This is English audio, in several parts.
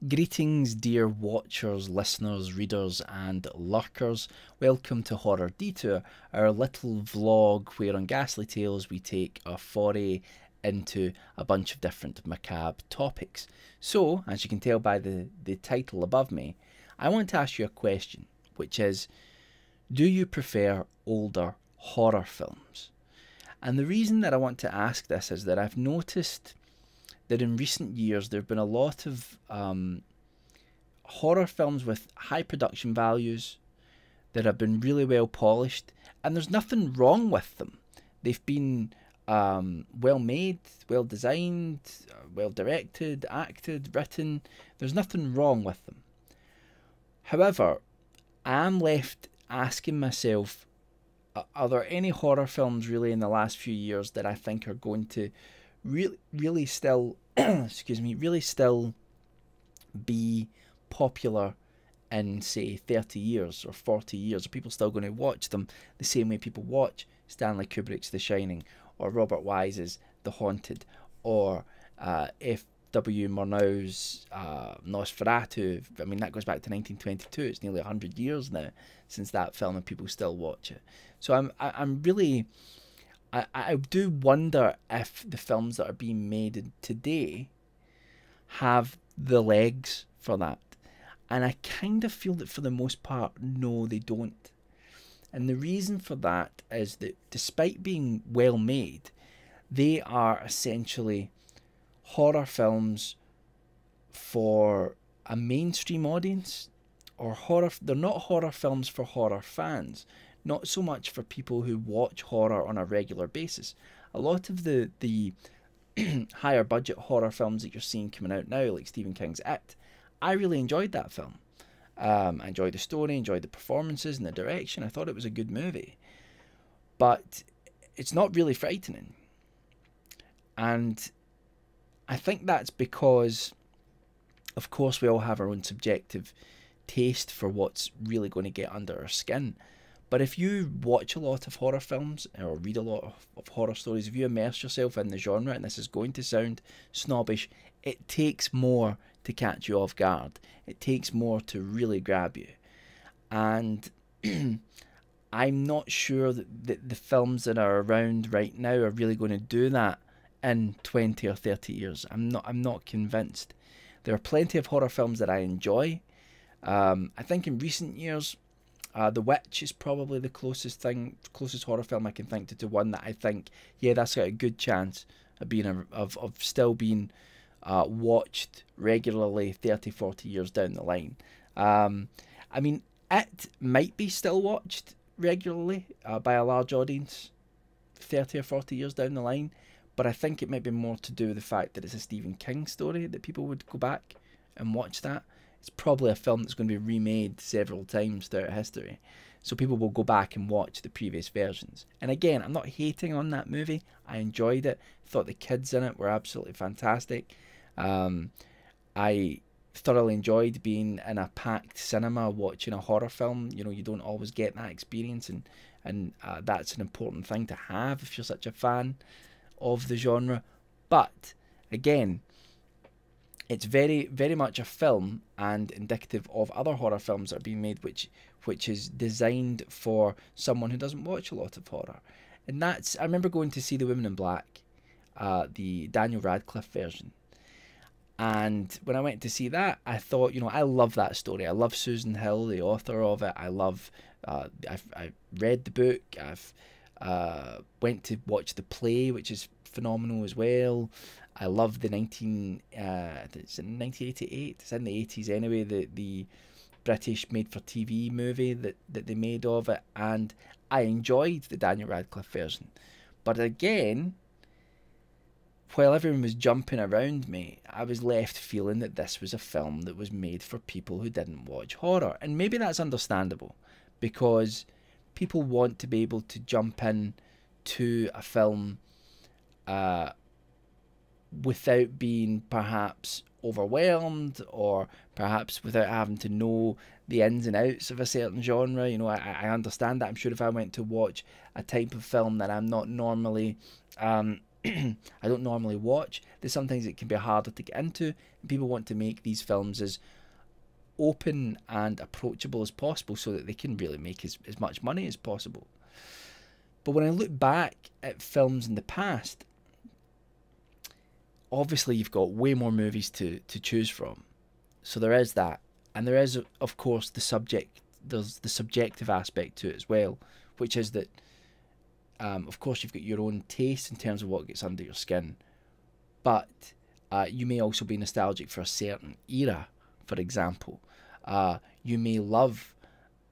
Greetings, dear watchers, listeners, readers, and lurkers. Welcome to Horror Detour, our little vlog where on Ghastly Tales we take a foray into a bunch of different macabre topics. So, as you can tell by the title above me, I want to ask you a question, which is, do you prefer older horror films? And the reason that I want to ask this is that I've noticed that in recent years there have been a lot of horror films with high production values that have been really well polished, and there's nothing wrong with them. They've been well made, well designed, well directed, acted, written. There's nothing wrong with them. However, I am left asking myself, are there any horror films really in the last few years that I think are going to really still really still be popular in, say, 30 years or 40 years? Are people still going to watch them the same way people watch Stanley Kubrick's The Shining, or Robert Wise's The Haunted, or F.W. Murnau's Nosferatu? I mean, that goes back to 1922. It's nearly 100 years now since that film, and people still watch it. So I'm really... I do wonder if the films that are being made today have the legs for that. And I kind of feel that for the most part, no, they don't. And the reason for that is that despite being well made, they are essentially horror films for a mainstream audience, or they're not horror films for horror fans. Not so much for people who watch horror on a regular basis. A lot of the higher budget horror films that you're seeing coming out now, like Stephen King's It, I really enjoyed that film. I enjoyed the story, enjoyed the performances and the direction. I thought it was a good movie. But it's not really frightening. And I think that's because, of course, we all have our own subjective taste for what's really going to get under our skin. But if you watch a lot of horror films or read a lot of horror stories, if you immerse yourself in the genre, and this is going to sound snobbish, it takes more to catch you off guard. It takes more to really grab you. And I'm not sure that the films that are around right now are really going to do that in 20 or 30 years. I'm not convinced. There are plenty of horror films that I enjoy. I think in recent years, The Witch is probably the closest horror film I can think to one that I think, yeah, that's got a good chance of being of still being watched regularly 30, 40 years down the line. I mean, it might be still watched regularly by a large audience 30 or 40 years down the line, but I think it might be more to do with the fact that it's a Stephen King story that people would go back and watch that. It's probably a film that's going to be remade several times throughout history. So people will go back and watch the previous versions. And again, I'm not hating on that movie. I enjoyed it. Thought the kids in it were absolutely fantastic. I thoroughly enjoyed being in a packed cinema watching a horror film. You know, you don't always get that experience, and that's an important thing to have if you're such a fan of the genre. But again, it's very, very much a film and indicative of other horror films that are being made, which is designed for someone who doesn't watch a lot of horror. And that's, I remember going to see The Women in Black, the Daniel Radcliffe version. And when I went to see that, I thought, you know, I love that story. I love Susan Hill, the author of it. I love, I read the book. I've went to watch the play, which is phenomenal as well. I love the 1988. It's in the 80s anyway. The British made-for-TV movie that they made of it, and I enjoyed the Daniel Radcliffe version. But again, while everyone was jumping around me, I was left feeling that this was a film that was made for people who didn't watch horror, and maybe that's understandable because people want to be able to jump in to a film without being perhaps overwhelmed, or perhaps without having to know the ins and outs of a certain genre. You know, I understand that. I'm sure if I went to watch a type of film that I'm not normally I don't normally watch. There's sometimes it can be harder to get into, and people want to make these films as open and approachable as possible so that they can really make as much money as possible. But when I look back at films in the past, obviously you've got way more movies to choose from. So there is that. And there is, of course, there's the subjective aspect to it as well, which is that, of course, you've got your own taste in terms of what gets under your skin. But you may also be nostalgic for a certain era, for example. You may love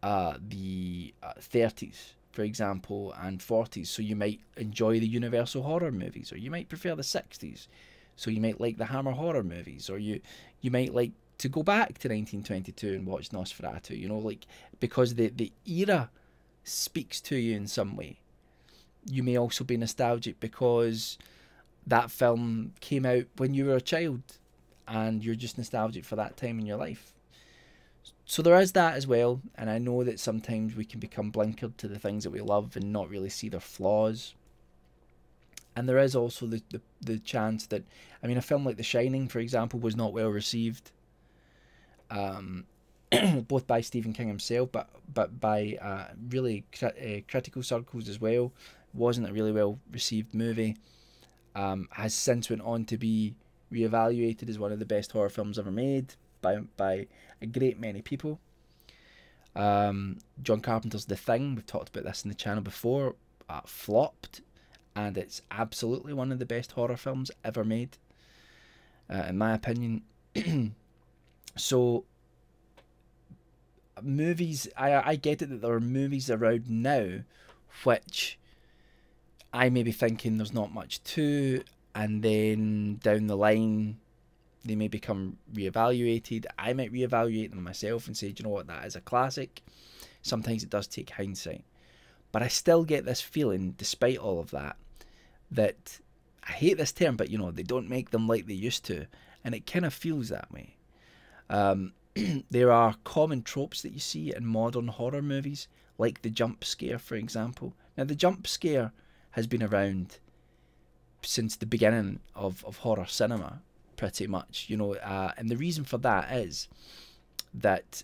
the 30s, for example, and 40s, so you might enjoy the Universal horror movies, or you might prefer the 60s, so you might like the Hammer horror movies, or you might like to go back to 1922 and watch Nosferatu, you know, like, because the era speaks to you in some way. You may also be nostalgic because that film came out when you were a child and you're just nostalgic for that time in your life. So there is that as well, and I know that sometimes we can become blinkered to the things that we love and not really see their flaws. And there is also the chance that, I mean, a film like The Shining, for example, was not well received, both by Stephen King himself, but by really critical circles as well. Wasn't a really well received movie. Has since went on to be reevaluated as one of the best horror films ever made by a great many people. John Carpenter's The Thing, we've talked about this in the channel before, flopped, and it's absolutely one of the best horror films ever made, in my opinion. So movies, I get it that there are movies around now which I may be thinking there's not much to, and then down the line they may become reevaluated. I might reevaluate them myself and say, do you know what, that is a classic. Sometimes it does take hindsight. But I still get this feeling, despite all of that, that, I hate this term, but you know, they don't make them like they used to. And it kind of feels that way. There are common tropes that you see in modern horror movies, like the jump scare, for example. Now, the jump scare has been around since the beginning of horror cinema, pretty much, you know, and the reason for that is that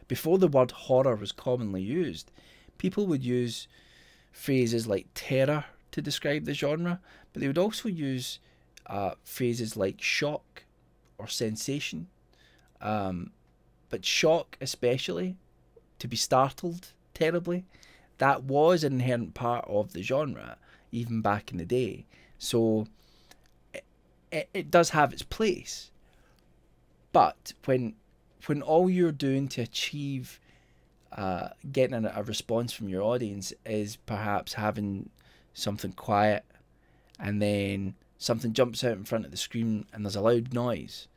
before the word horror was commonly used, people would use phrases like terror to describe the genre, but they would also use phrases like shock or sensation, but shock especially, to be startled terribly, that was an inherent part of the genre even back in the day. So it does have its place, but when all you're doing to achieve getting a response from your audience is perhaps having something quiet and then something jumps out in front of the screen and there's a loud noise,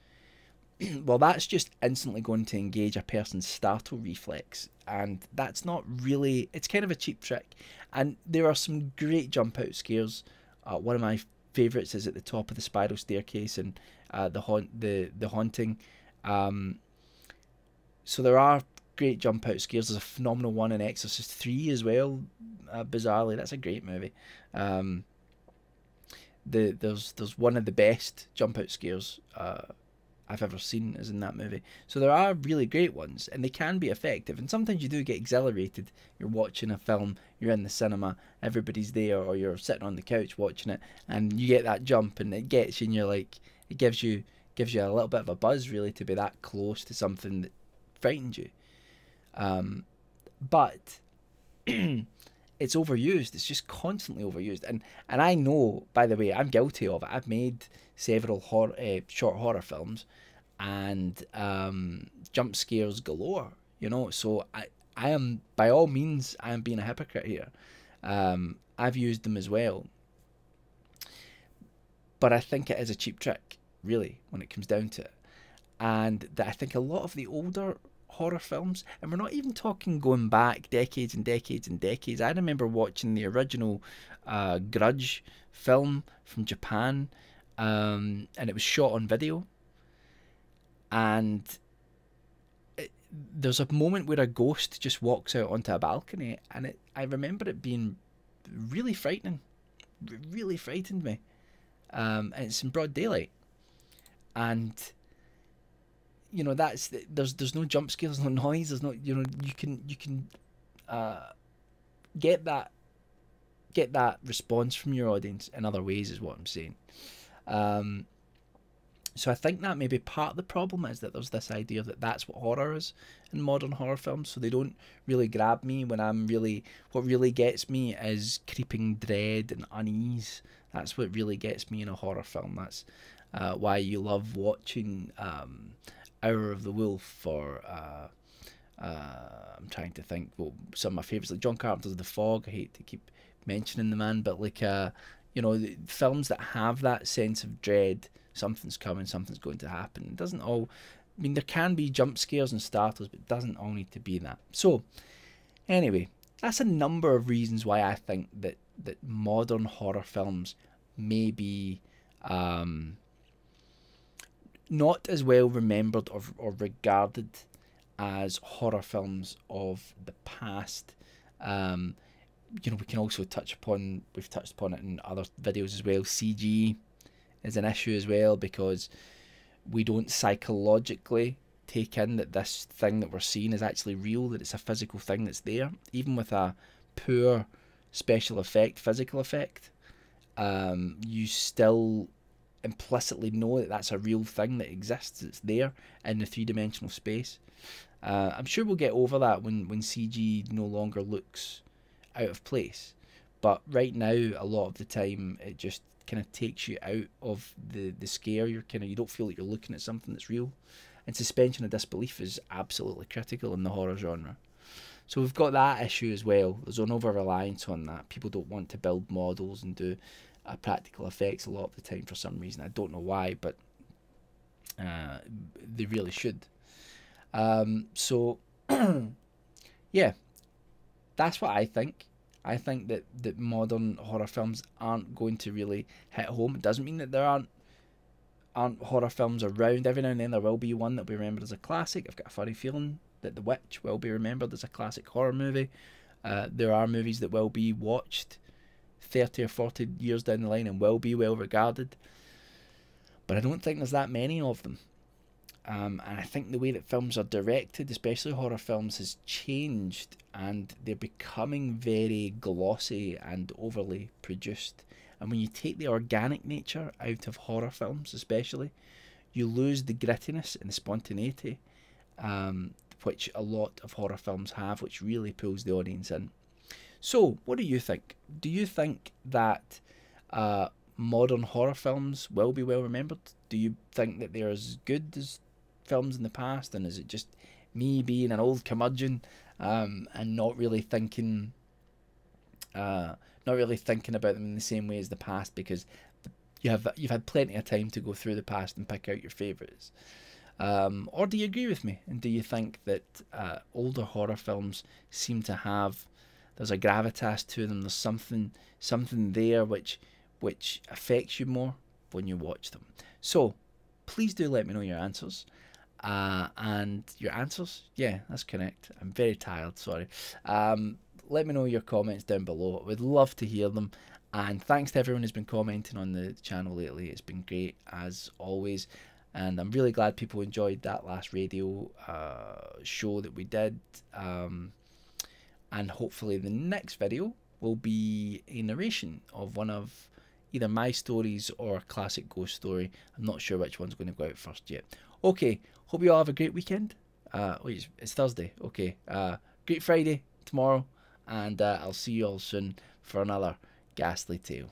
well, that's just instantly going to engage a person's startle reflex, and that's not really, it's kind of a cheap trick. And there are some great jump out scares. One of my favourites is at the top of the spiral staircase and the haunting. So there are great jump out scares. There's a phenomenal one in Exorcist 3 as well. Bizarrely, that's a great movie. There's one of the best jump out scares I've ever seen is in that movie. So there are really great ones, and they can be effective. And sometimes you do get exhilarated. You're watching a film, you're in the cinema, everybody's there, or you're sitting on the couch watching it, and you get that jump, and it gets you, and you're like, it gives you a little bit of a buzz, really, to be that close to something that frightened you. But it's overused. It's just constantly overused, and I know, by the way, I'm guilty of it. I've made several short horror films, and jump scares galore, you know. So I am, by all means, I am being a hypocrite here. I've used them as well, but I think it is a cheap trick, really, when it comes down to it. And that I think a lot of the older horror films, and we're not even talking going back decades and decades and decades. I remember watching the original Grudge film from Japan, and it was shot on video, and there's a moment where a ghost just walks out onto a balcony, and I remember it being really frightening. It really frightened me. and it's in broad daylight, and you know there's no jump scares, there's no noise, there's no, you know, you can get that response from your audience in other ways, is what I'm saying. So I think that maybe part of the problem is that there's this idea that that's what horror is in modern horror films. So they don't really grab me when what really gets me is creeping dread and unease. That's what really gets me in a horror film. That's why you love watching Hour of the Wolf, or I'm trying to think. Well, some of my favourites, like John Carpenter's The Fog. I hate to keep mentioning the man, but like you know, the films that have that sense of dread. Something's coming, something's going to happen. It doesn't all, I mean, there can be jump scares and startles, but it doesn't all need to be that. So, anyway, that's a number of reasons why I think that modern horror films may be not as well remembered or regarded as horror films of the past. You know, we can also we've touched upon it in other videos as well. CG is an issue as well, because we don't psychologically take in that this thing that we're seeing is actually real, that it's a physical thing that's there. Even with a poor special effect, physical effect, you still implicitly know that that's a real thing that exists, it's there in the three-dimensional space. I'm sure we'll get over that when CG no longer looks out of place, but right now a lot of the time it just kind of takes you out of the scare. You don't feel like you're looking at something that's real, and suspension of disbelief is absolutely critical in the horror genre. So we've got that issue as well. There's an over-reliance on that. People don't want to build models and do practical effects a lot of the time for some reason. I don't know why, but they really should. So yeah, that's what I think. I think that modern horror films aren't going to really hit home. It doesn't mean that there aren't horror films around. Every now and then there will be one that will be remembered as a classic. I've got a funny feeling that The Witch will be remembered as a classic horror movie. There are movies that will be watched 30 or 40 years down the line and will be well regarded. But I don't think there's that many of them. And I think the way that films are directed, especially horror films, has changed, and they're becoming very glossy and overly produced. And when you take the organic nature out of horror films especially, you lose the grittiness and the spontaneity, which a lot of horror films have, which really pulls the audience in. So, what do you think? Do you think that modern horror films will be well remembered? Do you think that they're as good as films in the past, and is it just me being an old curmudgeon and not really thinking about them in the same way as the past, because you've had plenty of time to go through the past and pick out your favourites? Or do you agree with me, and do you think that older horror films seem to have, there's a gravitas to them, there's something there which affects you more when you watch them? So please do let me know your answers. And your answers, yeah, that's correct. I'm very tired, sorry. Let me know your comments down below. I would love to hear them. And thanks to everyone who's been commenting on the channel lately. It's been great as always. And I'm really glad people enjoyed that last radio show that we did. And hopefully the next video will be a narration of one of either my stories or a classic ghost story. I'm not sure which one's going to go out first yet. Okay, hope you all have a great weekend. Wait, it's Thursday. Okay, great Friday tomorrow, and I'll see you all soon for another ghastly tale.